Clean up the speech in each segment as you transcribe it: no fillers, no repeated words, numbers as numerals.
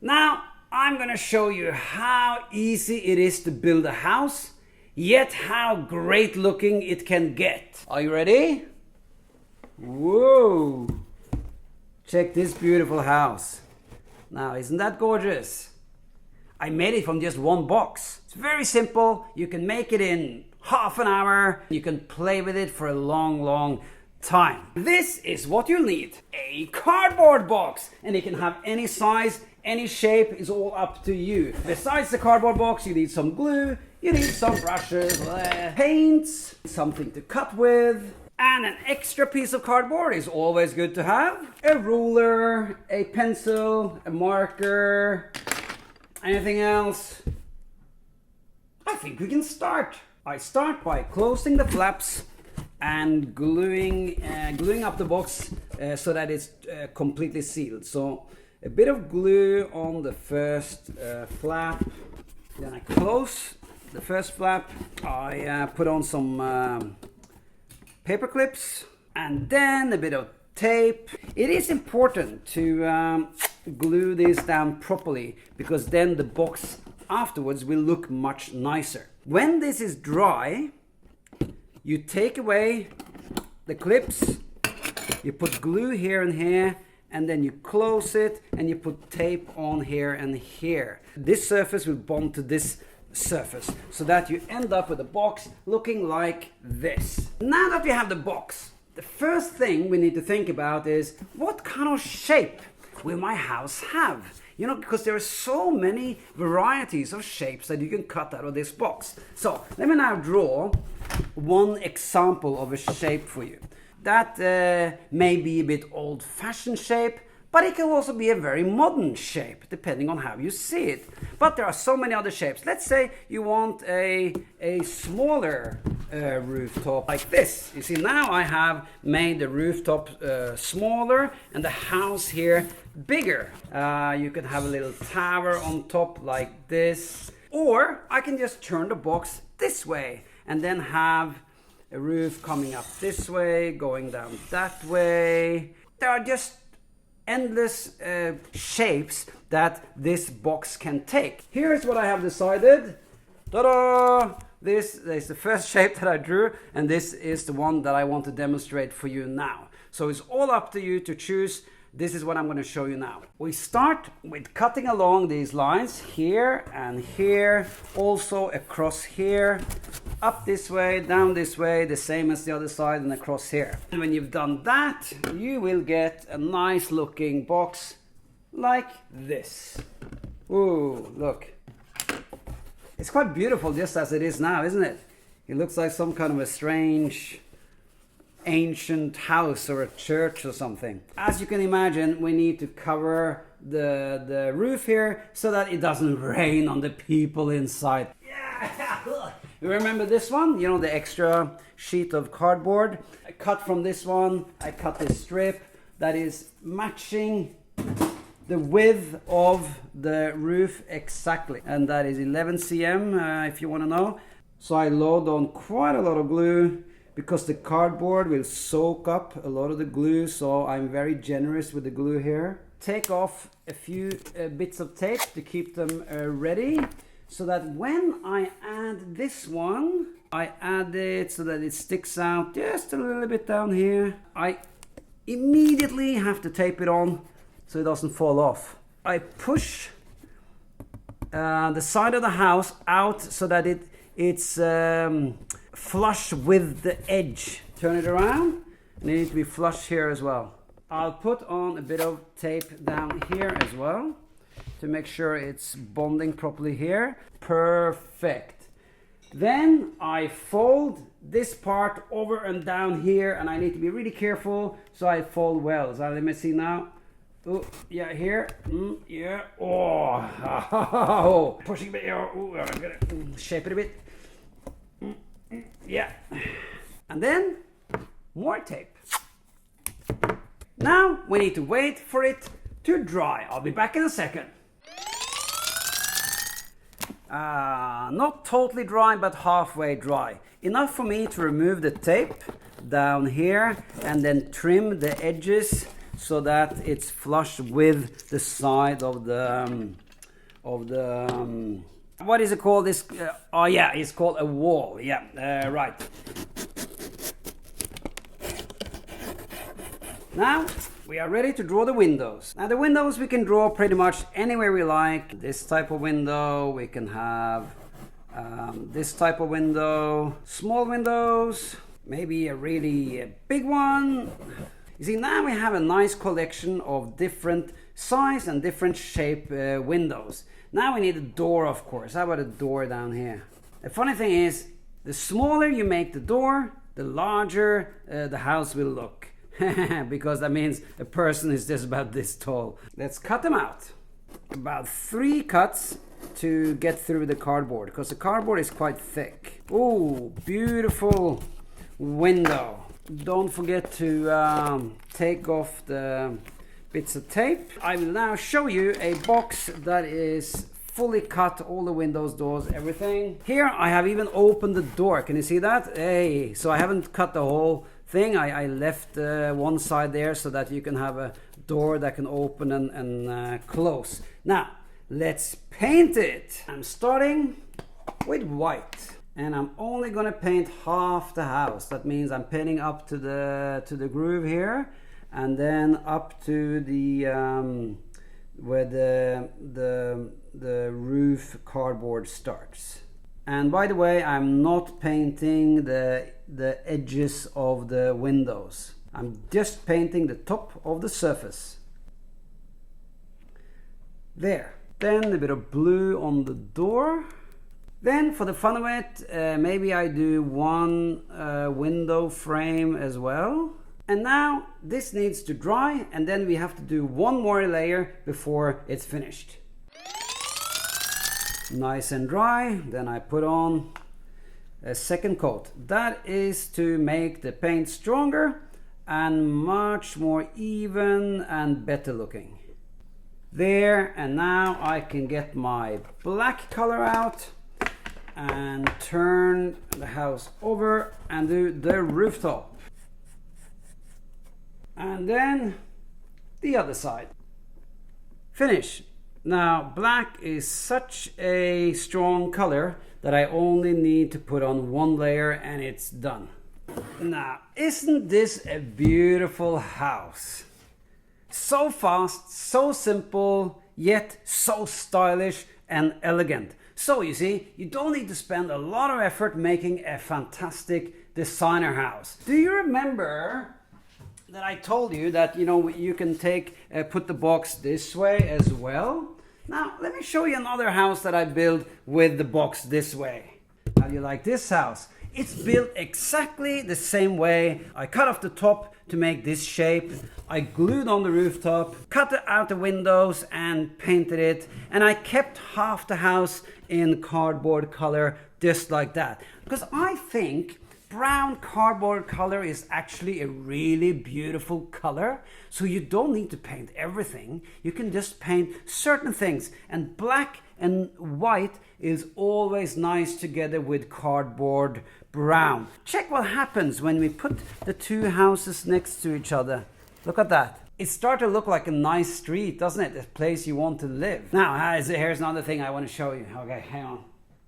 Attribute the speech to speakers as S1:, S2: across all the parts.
S1: Now I'm gonna show you how easy it is to build a house, yet how great looking it can get. Are you ready? Whoa! Check this beautiful house. Now, isn't that gorgeous? I made it from just one box. It's very simple. You can make it in half an hour. You can play with it for a long time. This is what you need. A cardboard box. And it can have any size, any shape, is all up to you. Besides the cardboard box, you need some glue, you need some brushes, paints, something to cut with. And an extra piece of cardboard is always good to have. A ruler, a pencil, a marker, anything else? I think we can start. I start by closing the flaps and gluing up the box so that it's completely sealed. So a bit of glue on the first flap. Then I close the first flap. I put on some paper clips and then a bit of tape. It is important to glue this down properly because then the box afterwards will look much nicer. When this is dry, you take away the clips, you put glue here and here, and then you close it and you put tape on here and here. This surface will bond to this surface so that you end up with a box looking like this. Now that we have the box, the first thing we need to think about is what kind of shape will my house have? You know, because there are so many varieties of shapes that you can cut out of this box. So let me now draw one example of a shape for you. That may be a bit old-fashioned shape, but it can also be a very modern shape, depending on how you see it. But there are so many other shapes. Let's say you want a smaller rooftop like this. You see, now I have made the rooftop smaller and the house here bigger. You can have a little tower on top like this. Or I can just turn the box this way and then have a roof coming up this way, going down that way. There are just endless shapes that this box can take. Here's what I have decided. Ta-da! This is the first shape that I drew, and this is the one that I want to demonstrate for you now. So it's all up to you to choose. This is what I'm going to show you now. We start with cutting along these lines here and here, also across here, up this way, down this way, the same as the other side, and across here. And when you've done that, you will get a nice looking box like this. Ooh, look. It's quite beautiful just as it is now, isn't it? It looks like some kind of a strange ancient house or a church or something. As you can imagine, we need to cover the roof here so that it doesn't rain on the people inside. Yeah. You remember this one? You know, the extra sheet of cardboard? I cut from this one. I cut this strip that is matching the width of the roof exactly, and that is 11 cm if you want to know. So I load on quite a lot of glue because the cardboard will soak up a lot of the glue, so I'm very generous with the glue here. Take off a few bits of tape to keep them ready, so that when I add this one, I add it so that it sticks out just a little bit down here. I immediately have to tape it on so it doesn't fall off. I push the side of the house out so that it's flush with the edge. Turn it around, and it needs to be flush here as well. I'll put on a bit of tape down here as well to make sure it's bonding properly here. Perfect. Then I fold this part over and down here, and I need to be really careful so I fold well. So let me see now. Oh, yeah, here. Yeah. Oh, pushing a bit. Oh, I'm gonna shape it a bit. Yeah. And then more tape. Now we need to wait for it to dry. I'll be back in a second. Not totally dry, but halfway dry. Enough for me to remove the tape down here and then trim the edges so that it's flush with the side of the what is it called? This oh yeah, it's called a wall. Yeah, right. Now we are ready to draw the windows. Now the windows we can draw pretty much anywhere we like. This type of window, we can have this type of window, small windows, maybe a really big one. You see, now we have a nice collection of different size and different shape windows. Now we need a door, of course. How about a door down here? The funny thing is, the smaller you make the door, the larger the house will look. Because that means a person is just about this tall. Let's cut them out. About 3 cuts to get through the cardboard, because the cardboard is quite thick. Oh, beautiful window. Don't forget to take off the bits of tape. I will now show you a box that is fully cut, all the windows, doors, everything. Here I have even opened the door. Can you see that? Hey, so I haven't cut the whole thing. I left one side there so that you can have a door that can open and close. Now let's paint it. I'm starting with white, and I'm only gonna paint half the house. That means I'm painting up to the groove here, and then up to the where the roof cardboard starts. And by the way, I'm not painting the edges of the windows. I'm just painting the top of the surface. There. Then a bit of blue on the door. Then for the fun of it, maybe I do one window frame as well. And now this needs to dry, and then we have to do one more layer before it's finished. Nice and dry. Then I put on a second coat. That is to make the paint stronger and much more even and better looking. There, and now I can get my black color out and turn the house over and do the rooftop. And then the other side. Finish. Now black is such a strong color that I only need to put on one layer and it's done. Now, isn't this a beautiful house? So fast, so simple, yet so stylish and elegant. So you see, you don't need to spend a lot of effort making a fantastic designer house. Do you remember that I told you that, you know, you can put the box this way as well? Now, let me show you another house that I built with the box this way. How do you like this house? It's built exactly the same way. I cut off the top to make this shape. I glued on the rooftop, cut out the windows and painted it. And I kept half the house in cardboard color, just like that. Because I think brown cardboard color is actually a really beautiful color. So you don't need to paint everything. You can just paint certain things. And black and white is always nice together with cardboard brown. Check what happens when we put the two houses next to each other. Look at that. It starts to look like a nice street, doesn't it? A place you want to live. Now, here's another thing I want to show you. Okay, hang on.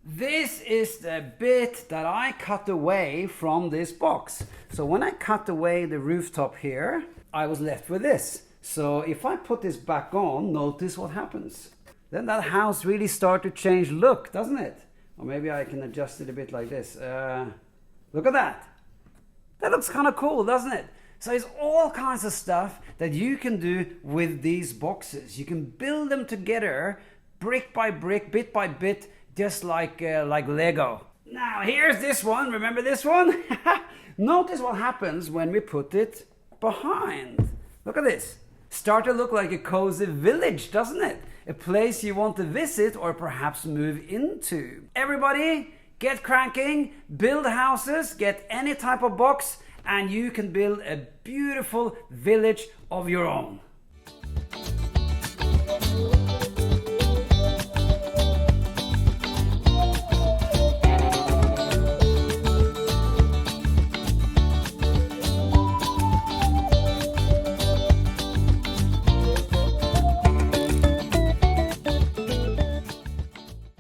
S1: This is the bit that I cut away from this box. So when I cut away the rooftop here, I was left with this. So if I put this back on, notice what happens. Then that house really starts to change look, doesn't it? Or maybe I can adjust it a bit like this. Look at that. That looks kind of cool, doesn't it? So it's all kinds of stuff that you can do with these boxes. You can build them together, brick by brick, bit by bit, just like Lego. Now here's this one. Remember this one? Notice what happens when we put it behind. Look at this. Start to look like a cozy village, doesn't it? A place you want to visit or perhaps move into. Everybody, get cranking, build houses, get any type of box, and you can build a beautiful village of your own.